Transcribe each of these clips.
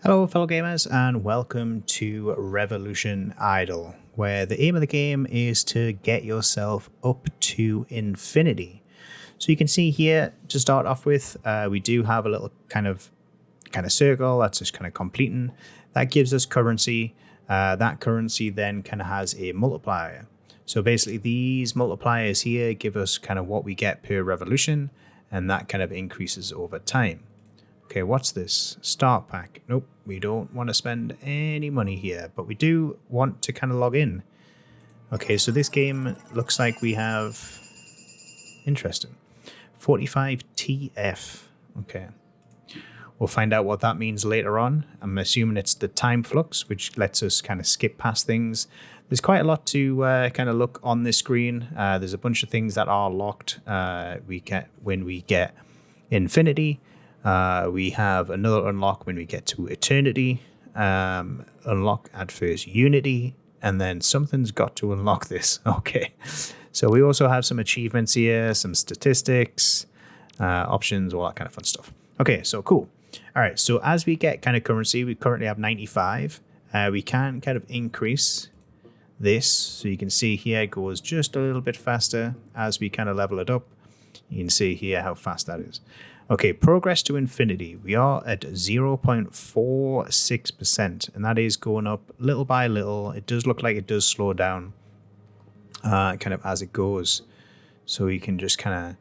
Hello fellow gamers and welcome to Revolution Idle, where the aim of the game is to get yourself up to infinity. So you can see here to start off with, we do have a little kind of circle that's just kind of completing. That gives us currency. That currency then kind of has a multiplier. So basically these multipliers here give us kind of what we get per revolution, and that kind of increases over time. Okay, what's this? Start pack. Nope, we don't want to spend any money here, but we do want to kind of log in. Okay, so this game looks like we have... Interesting. 45 TF. Okay. We'll find out what that means later on. I'm assuming it's the Time Flux, which lets us kind of skip past things. There's quite a lot to kind of look on this screen. There's a bunch of things that are locked we get when we get infinity. We have another unlock when we get to eternity, unlock at first unity, and then something's got to unlock this. Okay, so we also have some achievements here, some statistics, options, all that kind of fun stuff. Okay, so cool. All right, so as we get kind of currency, we currently have 95. We can kind of increase this. So you can see here it goes just a little bit faster as we kind of level it up. You can see here how fast that is. Okay, progress to infinity. We are at 0.46%, and that is going up little by little. It does look like it does slow down kind of as it goes. So you can just kind of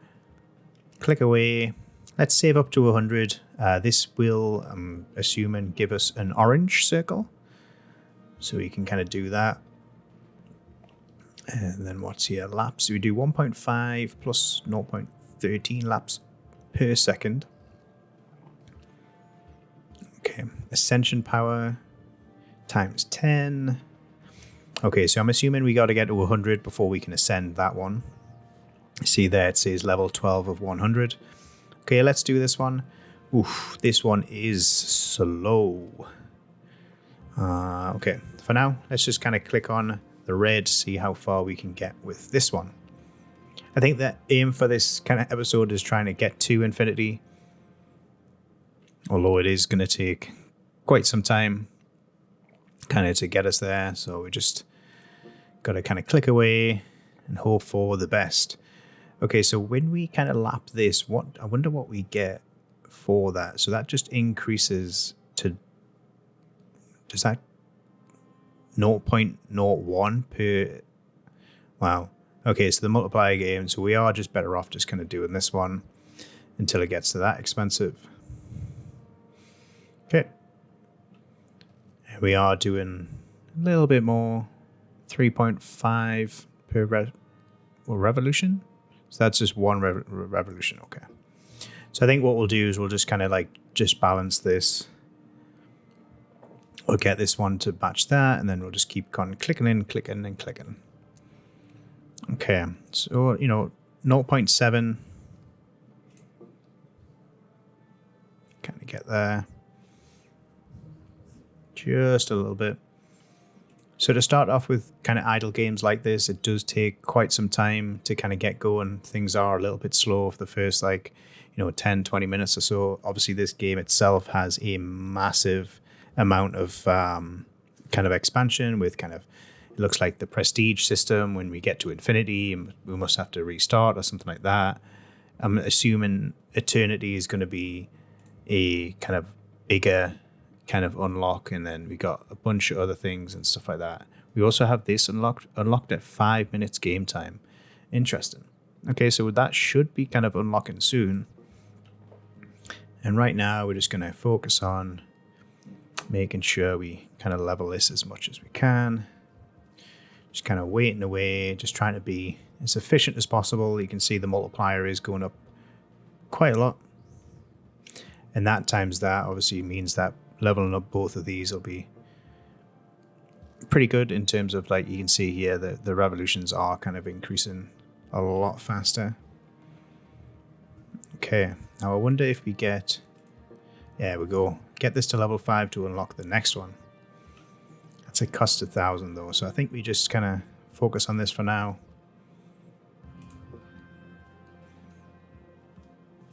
click away. Let's save up to 100. This will, I'm assuming, give us an orange circle. So we can kind of do that. And then what's here? Laps. We do 1.5 plus 0.13 laps per second. Okay, ascension power times 10. Okay, so I'm assuming we got to get to 100 before we can ascend that one. See there, it says level 12 of 100. Okay, let's do this one. Oof, this one is slow. Okay, for now, let's just kind of click on the red, see how far we can get with this one. I think the aim for this kind of episode is trying to get to infinity, although it is going to take quite some time kind of to get us there. So we just got to kind of click away and hope for the best. Okay, so when we kind of lap this, I wonder what we get for that. So that just increases to, does that 0.01 per, wow. Okay, so the multiplier game, so we are just better off just kind of doing this one until it gets to that expensive. Okay. And we are doing a little bit more, 3.5 per revolution. So that's just one revolution, okay. So I think what we'll do is we'll just kind of like just balance this. We'll get this one to match that, and then we'll just keep on clicking in, clicking and clicking. Okay, so, 0.7. Kind of get there. Just a little bit. So to start off with kind of idle games like this, it does take quite some time to kind of get going. Things are a little bit slow for the first 10, 20 minutes or so. Obviously, this game itself has a massive amount of kind of expansion with kind of, it looks like the prestige system. When we get to infinity, we must have to restart or something like that. I'm assuming eternity is going to be a kind of bigger kind of unlock, and then we got a bunch of other things and stuff like that. We also have this unlocked at 5 minutes game time. Interesting. Okay, so that should be kind of unlocking soon. And right now we're just going to focus on making sure we kind of level this as much as we can. Just kind of waiting away, just trying to be as efficient as possible. You can see the multiplier is going up quite a lot. And that times that obviously means that leveling up both of these will be pretty good in terms of, like, you can see here that the revolutions are kind of increasing a lot faster. Okay, now I wonder if we get, there we go, get this to level 5 to unlock the next one. That's a cost 1,000 though, so I think we just kind of focus on this for now.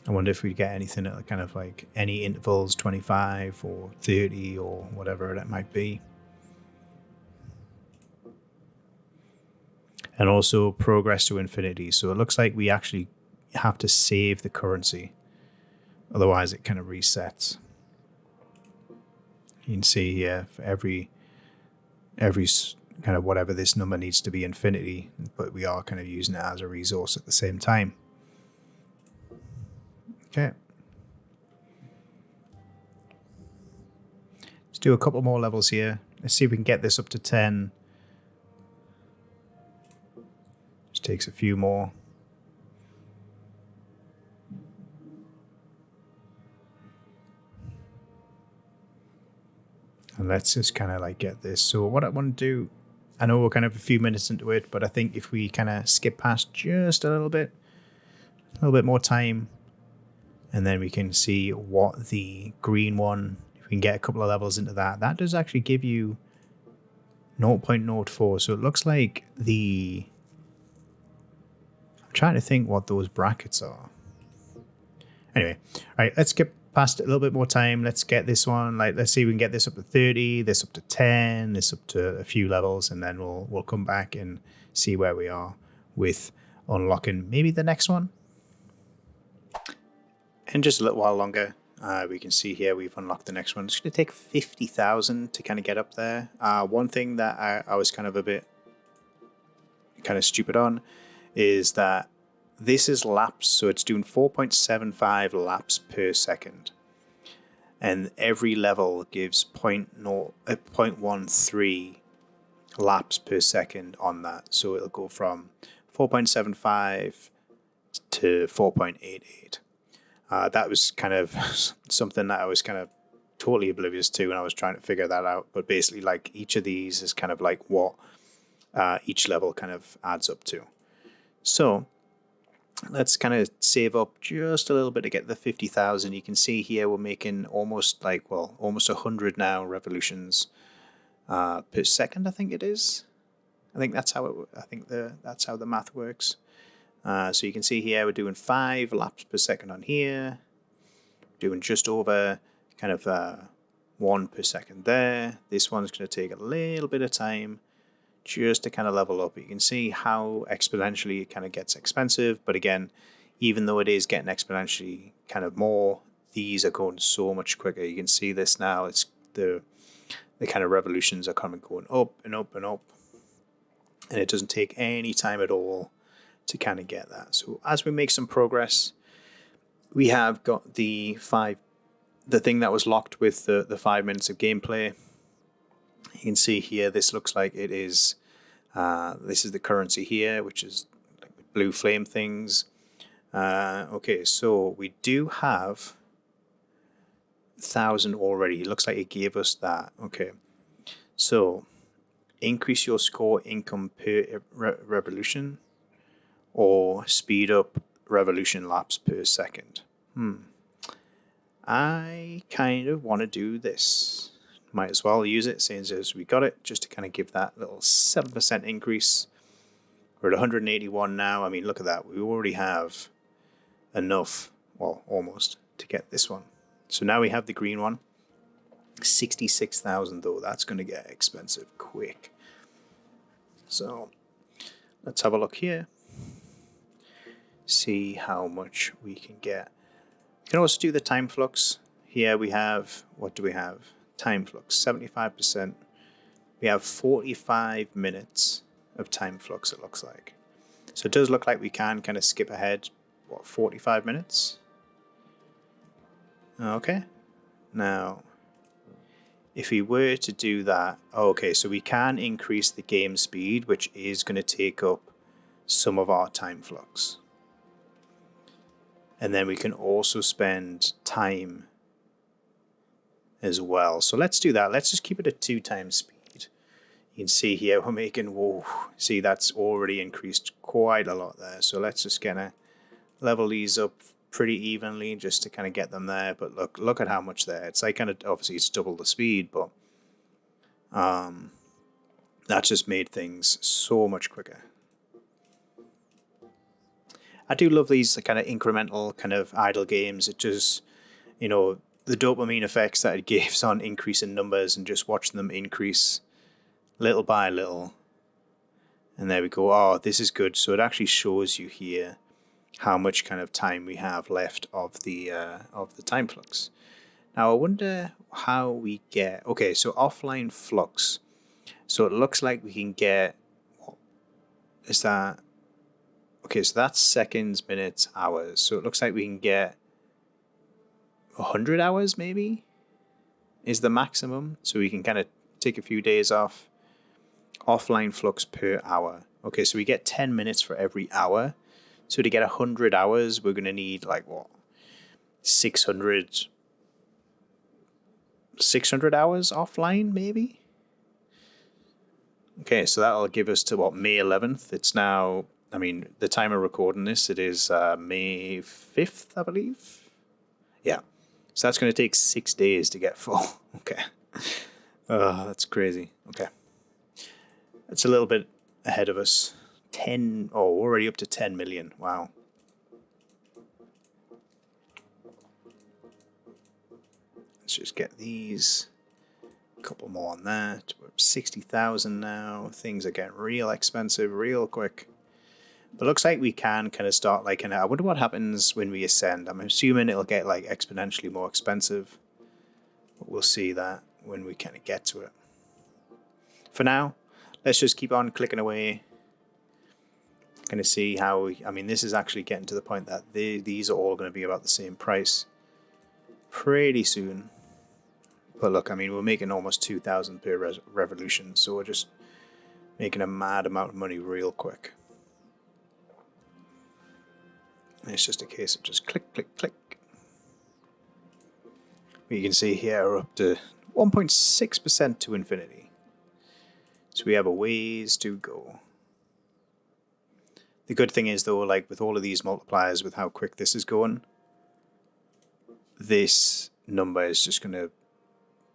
I wonder if we get anything at kind of like any intervals, 25 or 30 or whatever that might be. And also progress to infinity. So it looks like we actually have to save the currency. Otherwise it kind of resets. You can see here for every kind of whatever this number needs to be infinity, but we are kind of using it as a resource at the same time. Okay. Let's do a couple more levels here. Let's see if we can get this up to 10. Just takes a few more. And let's just kind of like get this. So what I want to do, I know we're kind of a few minutes into it, but I think if we kind of skip past just a little bit more time, and then we can see what the green one, if we can get a couple of levels into that, that does actually give you 0.04. So it looks like I'm trying to think what those brackets are. Anyway, all right, let's skip past it a little bit more time. Let's get this one, like, let's see if we can get this up to 30, this up to 10, this up to a few levels, and then we'll come back and see where we are with unlocking maybe the next one. And just a little while longer, we can see here we've unlocked the next one. It's going to take 50,000 to kind of get up there. One thing that I was kind of a bit kind of stupid on is that this is laps, so it's doing 4.75 laps per second. And every level gives 0.13 laps per second on that. So it'll go from 4.75 to 4.88. That was kind of something that I was kind of totally oblivious to when I was trying to figure that out. But basically, like, each of these is kind of like what each level kind of adds up to. So let's kind of save up just a little bit to get the 50,000. You can see here we're making almost 100 now revolutions per second. I think it is. I think that's how that's how the math works. So you can see here we're doing 5 laps per second on here, doing just over kind of 1 per second there. This one's going to take a little bit of time just to kind of level up. You can see how exponentially it kind of gets expensive, but again, even though it is getting exponentially kind of more, these are going so much quicker. You can see this now. It's the kind of revolutions are going up and up and up, and it doesn't take any time at all to kind of get that. So as we make some progress, we have got the thing that was locked with the 5 minutes of gameplay. You can see here, this looks like it is, this is the currency here, which is like blue flame things. Okay, so we do have 1,000 already. It looks like it gave us that. Okay, so increase your score income per revolution, or speed up revolution laps per second. I kind of want to do this. Might as well use it since as we got it, just to kind of give that little 7% increase. We're at 181 now. I mean, look at that. We already have enough, well, almost, to get this one. So now we have the green one. 66,000 though. That's going to get expensive quick. So let's have a look here. See how much we can get. You can also do the time flux. Here we have, what do we have? Time flux, 75%. We have 45 minutes of time flux, it looks like. So it does look like we can kind of skip ahead, 45 minutes? Okay. Now, if we were to do that, okay, so we can increase the game speed, which is going to take up some of our time flux. And then we can also spend time as well. So let's do that. Let's just keep it at 2 times speed. You can see here we're making, whoa, see that's already increased quite a lot there. So let's just kind of level these up pretty evenly just to kind of get them there. But look at how much there. It's like kind of, obviously it's double the speed, but that just made things so much quicker. I do love these kind of incremental kind of idle games. It just, the dopamine effects that it gives on increasing numbers and just watching them increase little by little. And there we go. Oh, this is good. So it actually shows you here how much kind of time we have left of the time flux. Now I wonder how we get. Okay, so offline flux. So it looks like we can get. What is that? Okay, so that's seconds, minutes, hours. So it looks like we can get 100 hours maybe is the maximum. So we can kind of take a few days off. Offline flux per hour. Okay, so we get 10 minutes for every hour. So to get 100 hours, we're going to need like what? 600 hours offline maybe? Okay, so that'll give us to what, May 11th. It's now, the time of recording this, it is May 5th, I believe. Yeah. So that's going to take 6 days to get full. Okay. Oh, that's crazy. Okay. It's a little bit ahead of us. Already up to 10 million. Wow. Let's just get these. A couple more on that. We're up 60,000 now. Things are getting real expensive real quick. But it looks like we can kind of start like, I wonder what happens when we ascend. I'm assuming it'll get like exponentially more expensive. But we'll see that when we kind of get to it. For now, let's just keep on clicking away. Going to see how this is actually getting to the point that these are all going to be about the same price pretty soon. But look, we're making almost 2,000 per revolution, so we're just making a mad amount of money real quick. And it's just a case of just click, click, click. You can see here we're up to 1.6% to infinity. So we have a ways to go. The good thing is, though, like with all of these multipliers, with how quick this is going, this number is just going to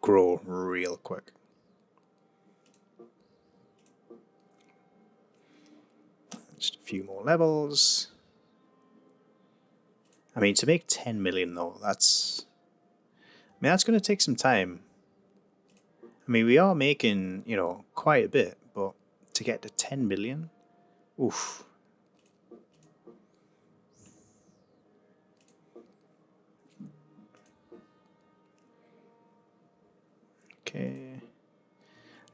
grow real quick. Just a few more levels. To make 10 million, though, that's going to take some time. We are making, quite a bit, but to get to 10 million, oof. Okay.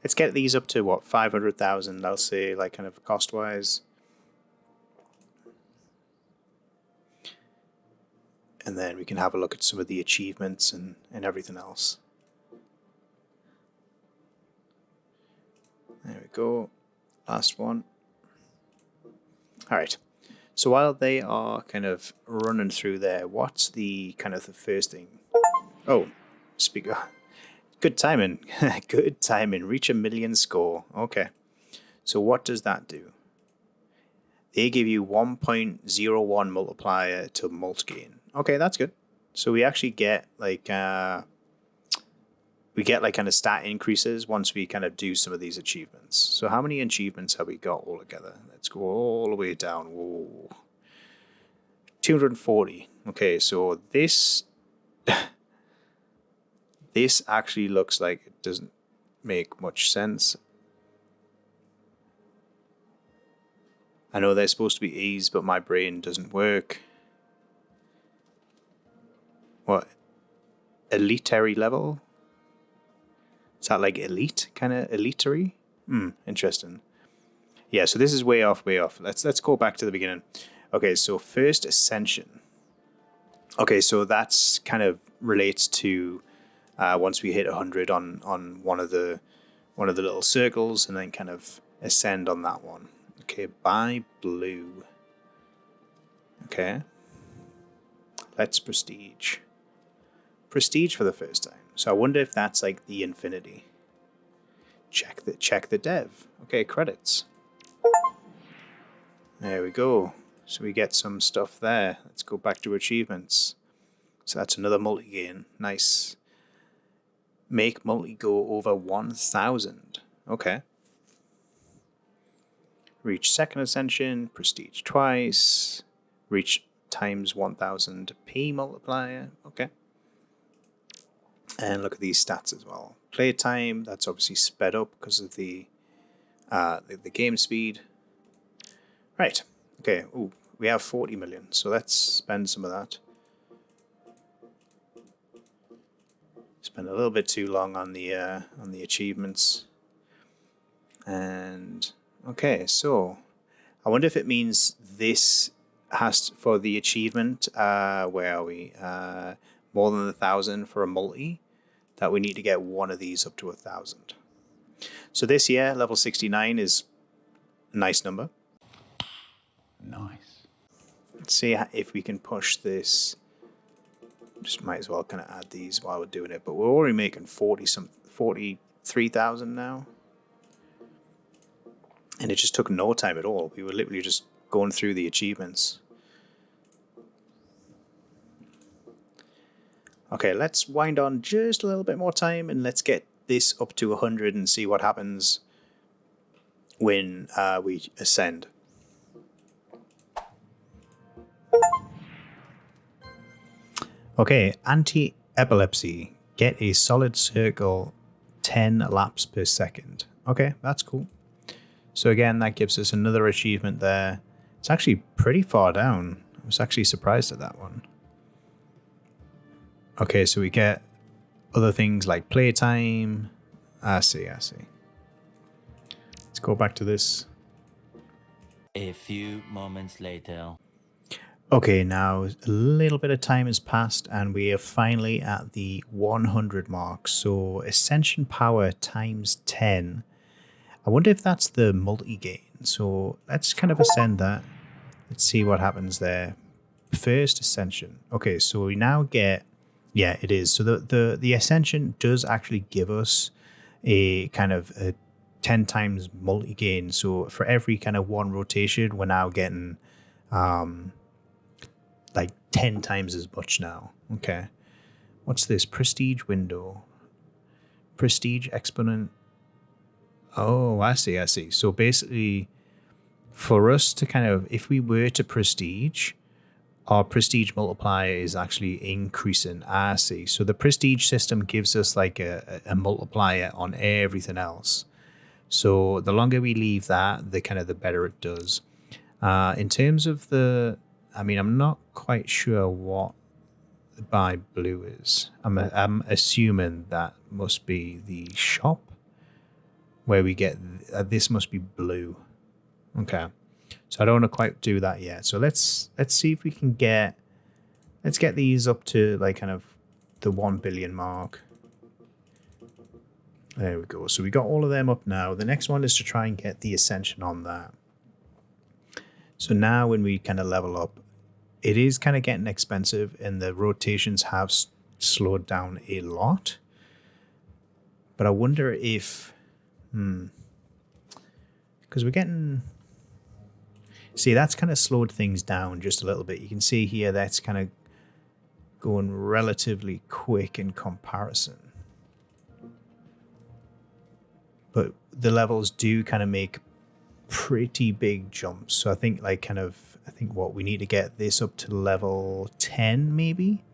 Let's get these up to what, 500,000, I'll say, like kind of cost-wise. And then we can have a look at some of the achievements and everything else. There we go. Last one. All right. So while they are kind of running through there, what's the kind of the first thing? Oh, speaker. Good timing. Good timing. Reach 1 million score. Okay. So what does that do? They give you 1.01 multiplier to mult gain. Okay, that's good. So we actually get like kind of stat increases once we kind of do some of these achievements. So how many achievements have we got all together? Let's go all the way down. Whoa. 240. Okay, so this this actually looks like it doesn't make much sense. I know they're supposed to be E's, but my brain doesn't work. What? Elitary level? Is that like elite? Kind of elitary? Interesting. Yeah, so this is way off, way off. Let's go back to the beginning. Okay, so first ascension. Okay, so that's kind of relates to once we hit 100 on one of the little circles, and then kind of ascend on that one. Okay, buy blue. Okay. Let's prestige. Prestige for the first time. So I wonder if that's like the infinity. Check the dev. Okay, credits. There we go. So we get some stuff there. Let's go back to achievements. So that's another multi-gain. Nice. Make multi go over 1,000. Okay. Reach second ascension. Prestige twice. reach times 1000p multiplier. Okay. And look at these stats as well. Playtime, that's obviously sped up because of the game speed. Right. Okay. Ooh, we have 40 million, so let's spend some of that. Spend a little bit too long on the achievements. And okay, so I wonder if it means this has for the achievement. Where are we? More than 1,000 for a multi. That we need to get one of these up to 1,000. So this year, level 69 is a nice number. Nice. Let's see if we can push this. Just might as well kind of add these while we're doing it. But we're already making 43,000 now. And it just took no time at all. We were literally just going through the achievements. Okay, let's wind on just a little bit more time and let's get this up to 100 and see what happens when we ascend. Okay, anti-epilepsy. Get a solid circle 10 laps per second. Okay, that's cool. So again, that gives us another achievement there. It's actually pretty far down. I was actually surprised at that one. Okay, so we get other things like playtime. I see. Let's go back to this. A few moments later. Okay, now a little bit of time has passed and we are finally at the 100 mark. So ascension power times 10. I wonder if that's the multi-gain. So let's kind of ascend that. Let's see what happens there. First ascension. Okay, so we now get... Yeah, it is. So the ascension does actually give us a kind of a 10 times multi-gain. So for every kind of one rotation, we're now getting like 10 times as much now. Okay. What's this? Prestige window. Prestige exponent. Oh, I see. So basically, for us to kind of, if we were to prestige, our prestige multiplier is actually increasing. I see. So the prestige system gives us like a multiplier on everything else. So the longer we leave that, the better it does. In terms of the, I mean, I'm not quite sure what buy blue is. I'm assuming that must be the shop where we get, this must be blue. Okay. So I don't want to quite do that yet. So let's see if we can let's get these up to like kind of the 1 billion mark. There we go. So we got all of them up now. The next one is to try and get the ascension on that. So now when we kind of level up, it is kind of getting expensive and the rotations have slowed down a lot. But I wonder if, because we're getting... See, that's kind of slowed things down just a little bit. You can see here that's kind of going relatively quick in comparison. But the levels do kind of make pretty big jumps. So I think what we need to get this up to level 10 maybe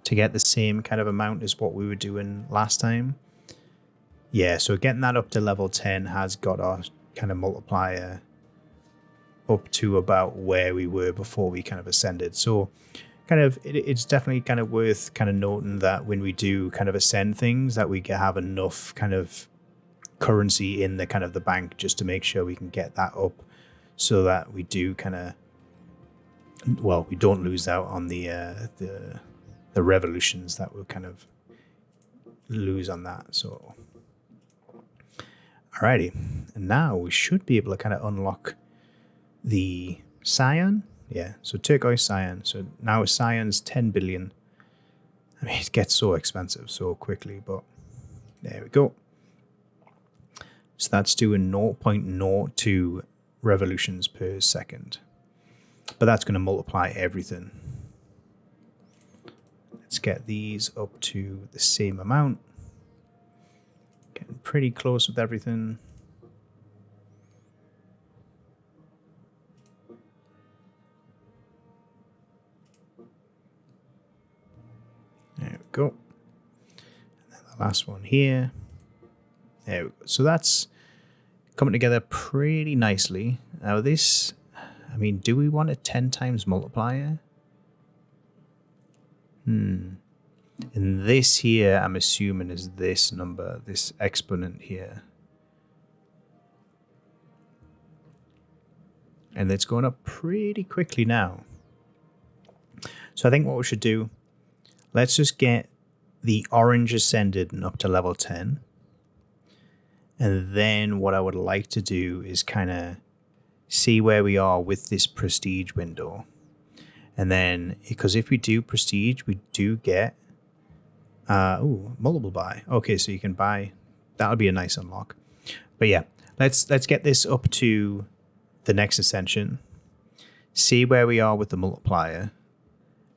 to get the same kind of amount as what we were doing last time. Yeah, so getting that up to level 10 has got our kind of multiplier up to about where we were before we kind of ascended. So kind of it's definitely kind of worth kind of noting that when we do kind of ascend things that we have enough kind of currency in the kind of the bank just to make sure we can get that up so that we do kind of, well, we don't lose out on the revolutions that we'll kind of lose on that. So alrighty, and now we should be able to kind of unlock the cyan. Yeah, so turquoise cyan. So now cyan's 10 billion. I mean, it gets so expensive so quickly, but there we go. So that's doing 0.02 revolutions per second. But that's going to multiply everything. Let's get these up to the same amount. Getting pretty close with everything. last one here. There we go. So that's coming together pretty nicely. Now this, I mean, do we want a 10 times multiplier? And this here, I'm assuming, is this number, this exponent here. And it's going up pretty quickly now. So I think what we should do, let's just get the orange ascended and up to level 10. And then what I would like to do is kind of see where we are with this prestige window. And then, because if we do prestige, we do get multiple buy. Okay, so you can buy. That would be a nice unlock. But yeah, let's get this up to the next ascension. See where we are with the multiplier,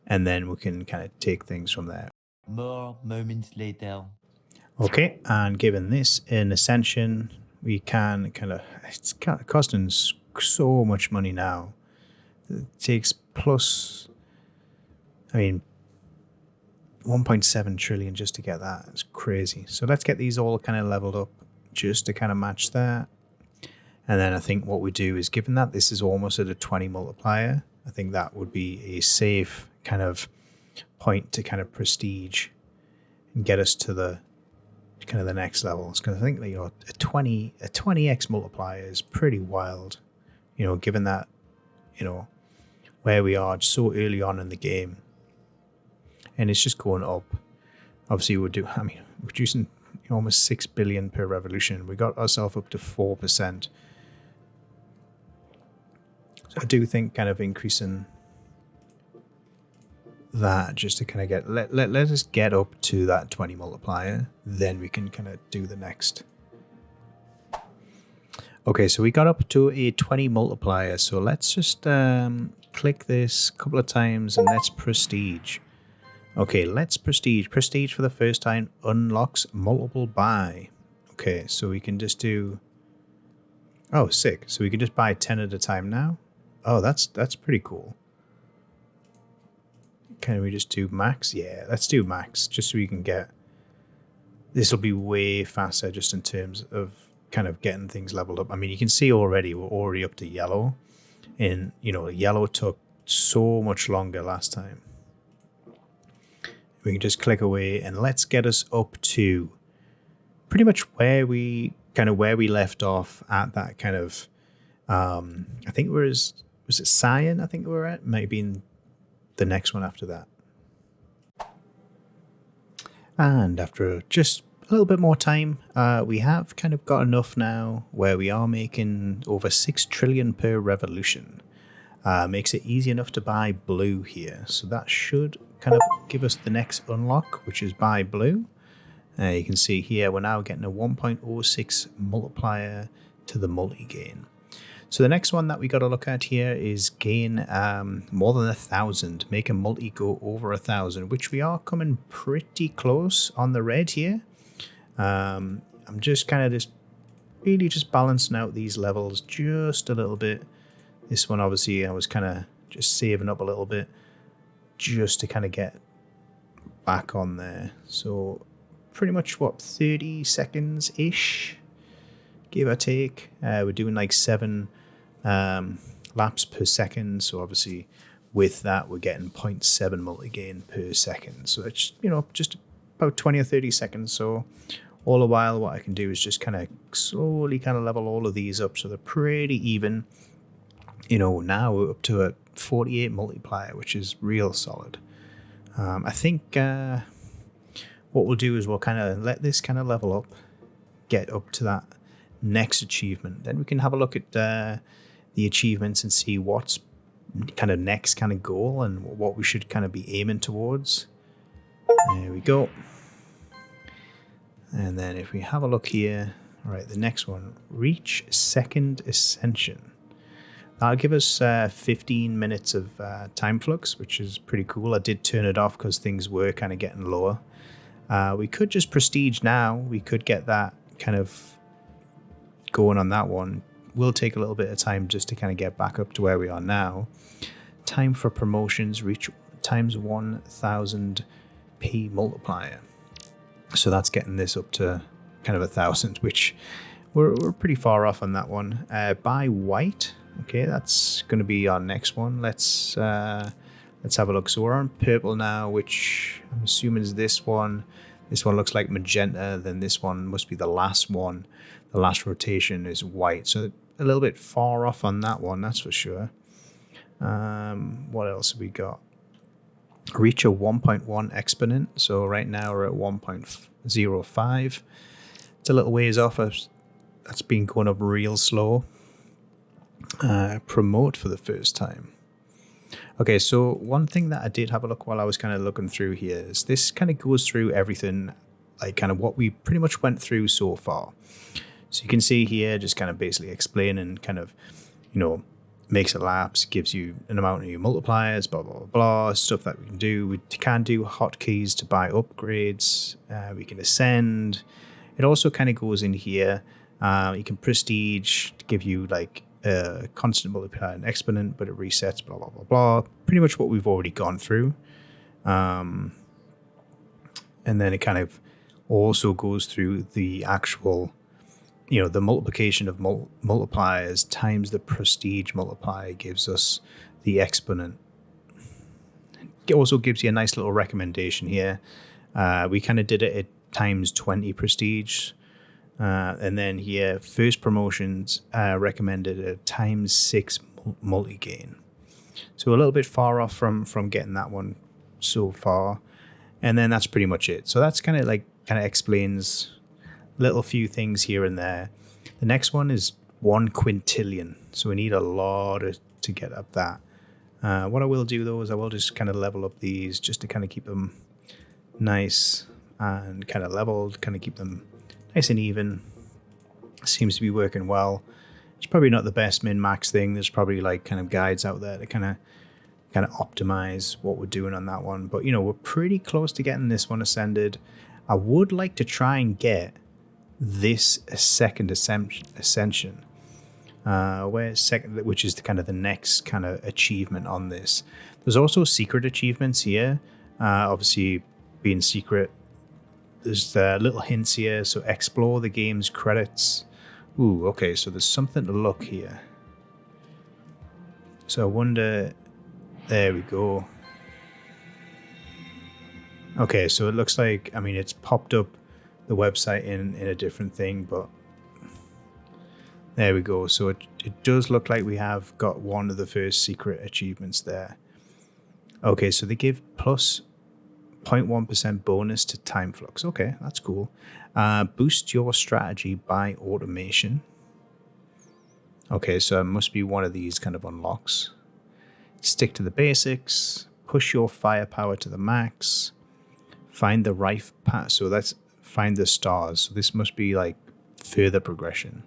and then we can kind of take things from there. More moments later. Okay, and given this an ascension, we can kind of. It's costing so much money now. It takes plus. I mean, 1.7 trillion just to get that. It's crazy. So let's get these all kind of leveled up just to kind of match that. And then I think what we do is, given that this is almost at a 20 multiplier, I think that would be a safe kind of point to kind of prestige and get us to the kind of the next levels. Because I think that, you know, a 20x multiplier is pretty wild. You know, given that, you know, where we are so early on in the game. And it's just going up. Obviously, we're producing almost 6 billion per revolution. We got ourselves up to 4%. So I do think kind of increasing that just to kind of get let us get up to that 20 multiplier, then we can kind of do the next. Okay, so we got up to a 20 multiplier. So let's just click this a couple of times and let's prestige. Okay, let's prestige. Prestige for the first time unlocks multiple buy. Okay, so we can just do. Oh, sick. So we can just buy 10 at a time now. Oh, that's pretty cool. Can we just do max? Yeah, let's do max just so we can get. This will be way faster just in terms of kind of getting things leveled up. I mean, you can see already we're already up to yellow. And, you know, yellow took so much longer last time. We can just click away and let's get us up to pretty much where we left off at that kind of, I think was it Cyan? I think we were at, maybe in the next one after that. And after just a little bit more time, we have kind of got enough now where we are making over 6 trillion per revolution. Makes it easy enough to buy blue here. So that should kind of give us the next unlock, which is buy blue. You can see here we're now getting a 1.06 multiplier to the multi-gain. So the next one that we got to look at here is gain more than 1,000. Make a multi go over 1,000, which we are coming pretty close on the red here. I'm just kind of really balancing out these levels just a little bit. This one, obviously, I was kind of just saving up a little bit just to kind of get back on there. So pretty much, 30 seconds-ish, give or take. We're doing like 7 laps per second. So obviously, with that, we're getting 0.7 multi-gain per second. So it's, you know, just about 20 or 30 seconds. So all the while, what I can do is just kind of slowly kind of level all of these up so they're pretty even. You know, now we're up to a 48 multiplier, which is real solid. I think what we'll do is we'll kind of let this kind of level up, get up to that next achievement. Then we can have a look at the achievements and see what's kind of next kind of goal and what we should kind of be aiming towards. There we go. And then if we have a look here, all right, the next one, reach second ascension. That'll give us 15 minutes of time flux, which is pretty cool. I did turn it off because things were kind of getting lower. We could just prestige now. We could get that kind of going on that one. Will take a little bit of time just to kind of get back up to where we are now. Time for promotions, reach times 1,000 P multiplier. So that's getting this up to kind of 1,000, which we're pretty far off on that one. Buy white. Okay, that's going to be our next one. Let's have a look. So we're on purple now, which I'm assuming is this one. This one looks like magenta. Then this one must be the last one. The last rotation is white. So a little bit far off on that one, that's for sure. What else have we got? Reach a 1.1 exponent. So right now we're at 1.05. It's a little ways off. That's been going up real slow. Promote for the first time. Okay, so one thing that I did have a look while I was kind of looking through here is this kind of goes through everything, like kind of what we pretty much went through so far. So you can see here, just kind of basically explaining kind of, makes a lapse, gives you an amount of your multipliers, blah, blah, blah, blah, stuff that we can do. We can do hotkeys to buy upgrades. We can ascend. It also kind of goes in here. You can prestige to give you like a constant multiplier and exponent, but it resets, blah, blah, blah, blah. Pretty much what we've already gone through. And then it kind of also goes through the actual, the multiplication of multipliers times the prestige multiplier gives us the exponent. It also gives you a nice little recommendation here. We kind of did it at times 20 prestige. And then here, first promotions recommended a times 6 multi-gain. So a little bit far off from getting that one so far. And then that's pretty much it. So that's kind of explains little few things here and there. The next one is 1 quintillion. So we need a lot to get up that. What I will do though is I will just kind of level up these just to kind of keep them nice and kind of leveled, kind of keep them nice and even. Seems to be working well. It's probably not the best min-max thing. There's probably like kind of guides out there to kind of optimize what we're doing on that one. But we're pretty close to getting this one ascended. I would like to try and get this second ascension, which is the next kind of achievement on this. There's also secret achievements here. Obviously, being secret, there's little hints here. So explore the game's credits. Ooh, okay. So there's something to look here. So I wonder. There we go. Okay, so it looks like, it's popped up the website in a different thing, but there we go. So it does look like we have got one of the first secret achievements there. Okay, so they give plus 0.1% bonus to Time Flux. Okay, that's cool. Boost your strategy by automation. Okay, so it must be one of these kind of unlocks. Stick to the basics. Push your firepower to the max. Find the right path. So that's find the stars. So this must be like further progression.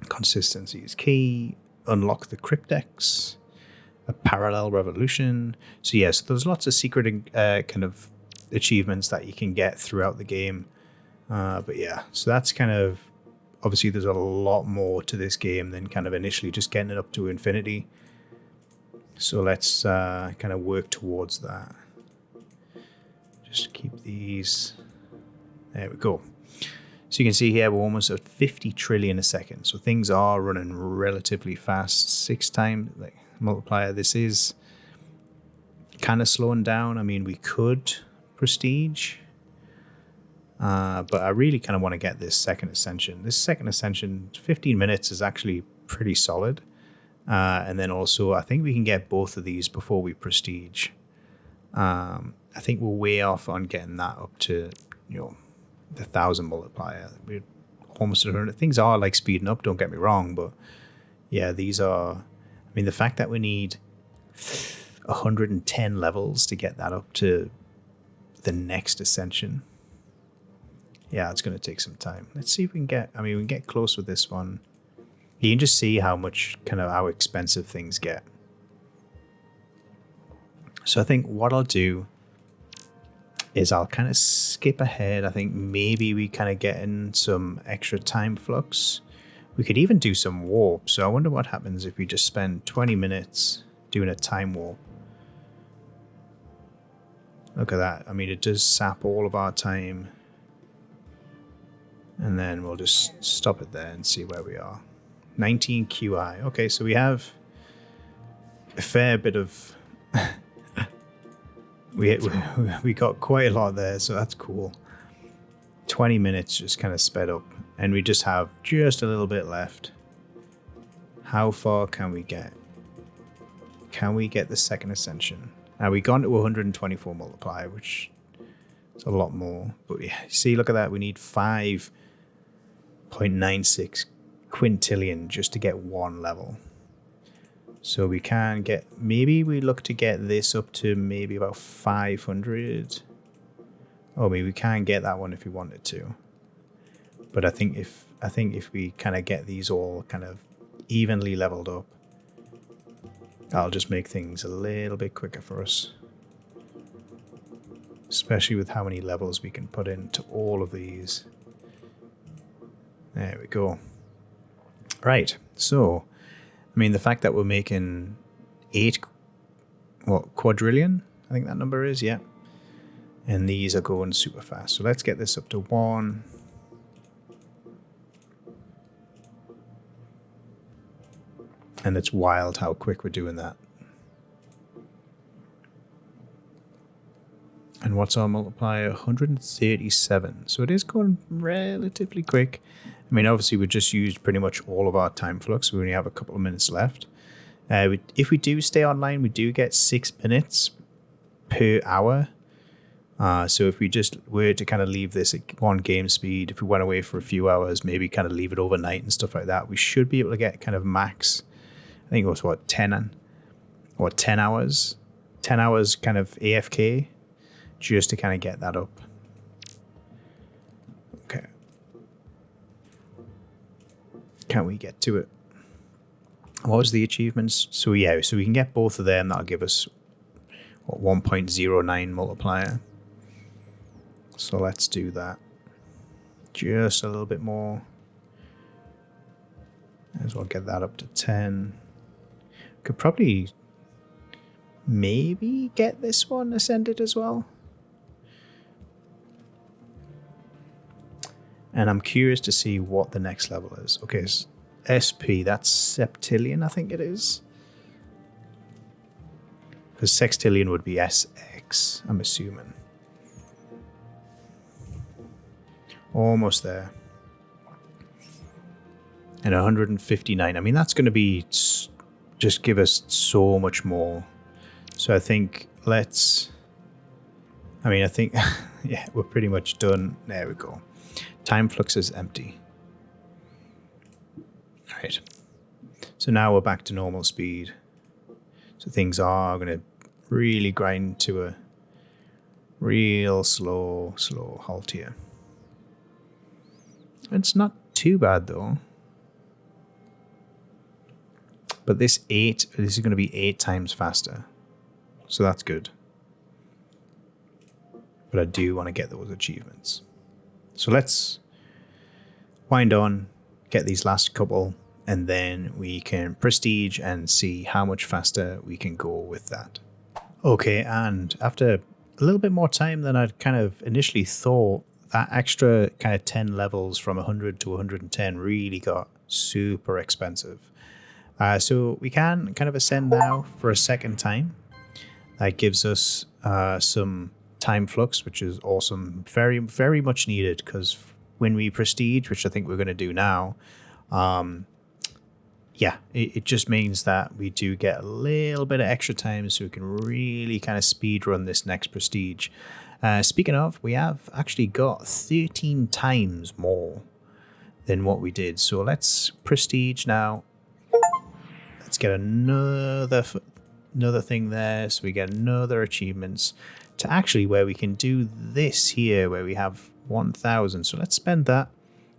Consistency is key. Unlock the cryptex. A parallel revolution. So yes, there's lots of secret kind of achievements that you can get throughout the game. But yeah, so that's kind of, obviously there's a lot more to this game than kind of initially just getting it up to infinity. So let's kind of work towards that. Just keep these. There we go. So you can see here we're almost at 50 trillion a second. So things are running relatively fast. 6 times like multiplier. This is kind of slowing down. We could prestige. But I really kind of want to get this second ascension. This second ascension, 15 minutes is actually pretty solid. And then also, I think we can get both of these before we prestige. I think we're way off on getting that up to, the 1,000 multiplier. We're almost at 100. Things are like speeding up, don't get me wrong. But yeah, these are, the fact that we need 110 levels to get that up to the next ascension. Yeah, it's going to take some time. Let's see if we can get, we can get close with this one. You can just see how expensive things get. So I think what I'll do is I'll kind of skip ahead. I think maybe we kind of get in some extra time flux. We could even do some warp. So I wonder what happens if we just spend 20 minutes doing a time warp. Look at that. I mean, it does sap all of our time. And then we'll just stop it there and see where we are. 19 QI. Okay, so we have a fair bit of... we got quite a lot there, so that's cool. 20 minutes just kind of sped up. And we just have just a little bit left. How far can we get? Can we get the second ascension? Now we've gone to 124 multiplier, which is a lot more. But yeah, see, look at that. We need 5.96 quintillion just to get one level. So we can get, maybe we look to get this up to maybe about 500. Oh, maybe we can get that one if we wanted to. But I think if we kind of get these all kind of evenly leveled up, that'll just make things a little bit quicker for us. Especially with how many levels we can put into all of these. There we go. Right, so, I mean, the fact that we're making 8 quadrillion, I think that number is, yeah. And these are going super fast. So let's get this up to 1. And it's wild how quick we're doing that. And what's our multiplier? 137. So it is going relatively quick. I mean, obviously, we just used pretty much all of our time flux. We only have a couple of minutes left. If we do stay online, we do get 6 minutes per hour. So if we just were to kind of leave this at 1 game speed, if we went away for a few hours, maybe kind of leave it overnight and stuff like that, we should be able to get kind of max, I think it was 10 hours? 10 hours kind of AFK, just to kind of get that up. Okay. Can we get to it? What was the achievements? So yeah, so we can get both of them. That'll give us 1.09 multiplier. So let's do that. Just a little bit more. Might as well get that up to 10. Could probably maybe get this one ascended as well. And I'm curious to see what the next level is. Okay, SP, that's septillion, I think it is. Because sextillion would be SX, I'm assuming. Almost there. And 159. I mean, that's going to be just give us so much more. So I think yeah, we're pretty much done. There we go. Time flux is empty. All right. So now we're back to normal speed. So things are going to really grind to a real slow halt here. It's not too bad though. But this is going to be 8 times faster. So that's good. But I do want to get those achievements. So let's wind on, get these last couple, and then we can prestige and see how much faster we can go with that. Okay, and after a little bit more time than I'd kind of initially thought, that extra kind of 10 levels from 100 to 110 really got super expensive. So we can kind of ascend now for a second time. That gives us some time flux, which is awesome. Very, very much needed, because when we prestige, which I think we're going to do now, yeah, it just means that we do get a little bit of extra time so we can really kind of speed run this next prestige. Speaking of, we have actually got 13 times more than what we did. So let's prestige now. Let's get another thing there. So we get another achievements to actually where we can do this here, where we have 1,000. So let's spend that.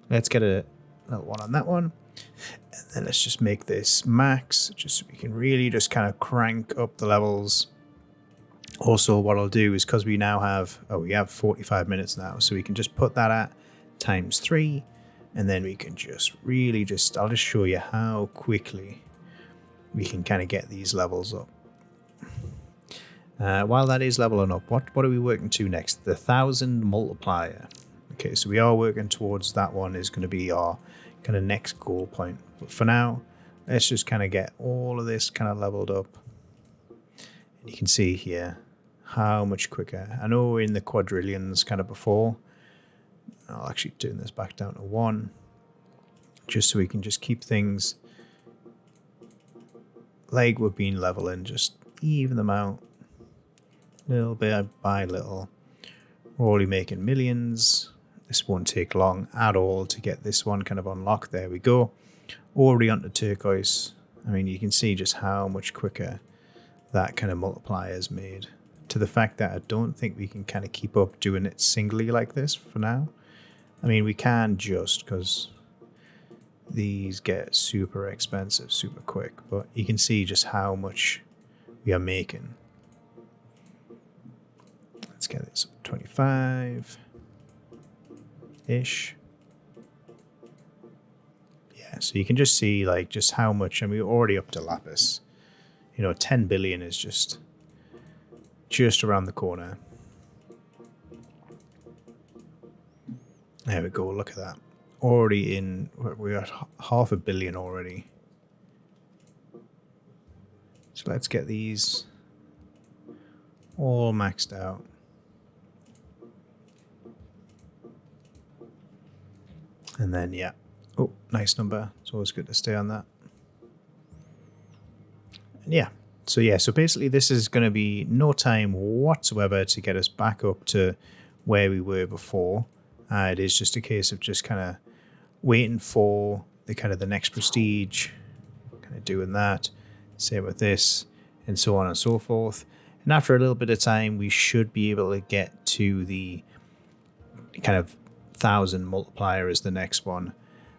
Let's get another one on that one. And then let's just make this max, just so we can really just kind of crank up the levels. Also, what I'll do is, because we now have, we have 45 minutes now, so we can just put that at times 3, and then we can just really I'll just show you how quickly we can kind of get these levels up. While that is leveling up, what are we working to next? The 1,000 multiplier. Okay, so we are working towards that one is going to be our kind of next goal point. But for now, let's just kind of get all of this kind of leveled up. And you can see here how much quicker. I know we're in the quadrillions kind of before. I'll actually turn this back down to 1. Just so we can just keep things like we've been leveling, just even them out little bit by little. We're already making millions. This won't take long at all to get this one kind of unlocked. There we go. Already onto turquoise. I mean, you can see just how much quicker that kind of multiplier is made. To the fact that I don't think we can kind of keep up doing it singly like this for now. I mean, we can just because these get super expensive super quick, but you can see just how much we are making. Let's get this 25-ish. Yeah, so you can just see like just how much, and we're already up to lapis. 10 billion is just around the corner. There we go, look at that. Already in, we're at 500 million already. So let's get these all maxed out. And then, yeah. Oh, nice number. It's always good to stay on that. And yeah. So basically this is going to be no time whatsoever to get us back up to where we were before. It is just a case of just kind of waiting for the next prestige, kind of doing that. Same with this, and so on and so forth. And after a little bit of time, we should be able to get to the kind of 1,000 multiplier as the next one.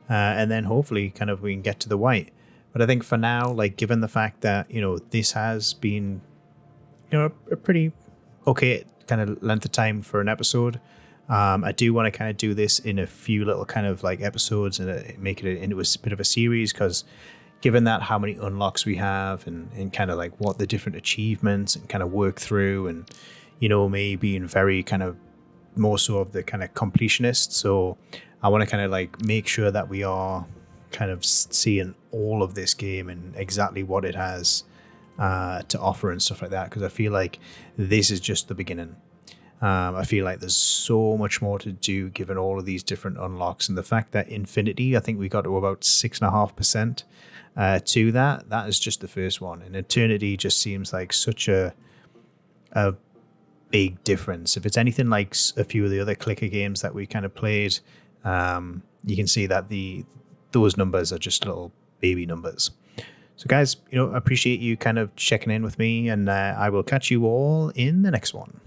And then hopefully we can get to the white. But I think for now, like given the fact that, this has been, a pretty okay kind of length of time for an episode. I do want to kind of do this in a few little kind of like episodes and make it into a bit of a series, because given that how many unlocks we have and kind of like what the different achievements and kind of work through, and me being very kind of more so of the kind of completionist, so I want to kind of like make sure that we are kind of seeing all of this game and exactly what it has to offer and stuff like that, because I feel like this is just the beginning. I feel like there's so much more to do given all of these different unlocks, and the fact that Infinity, I think we got to about 6.5% to that is just the first one, and Eternity just seems like such a big difference. If it's anything like a few of the other clicker games that we kind of played, you can see that those numbers are just little baby numbers. So guys, I appreciate you kind of checking in with me, and I will catch you all in the next one.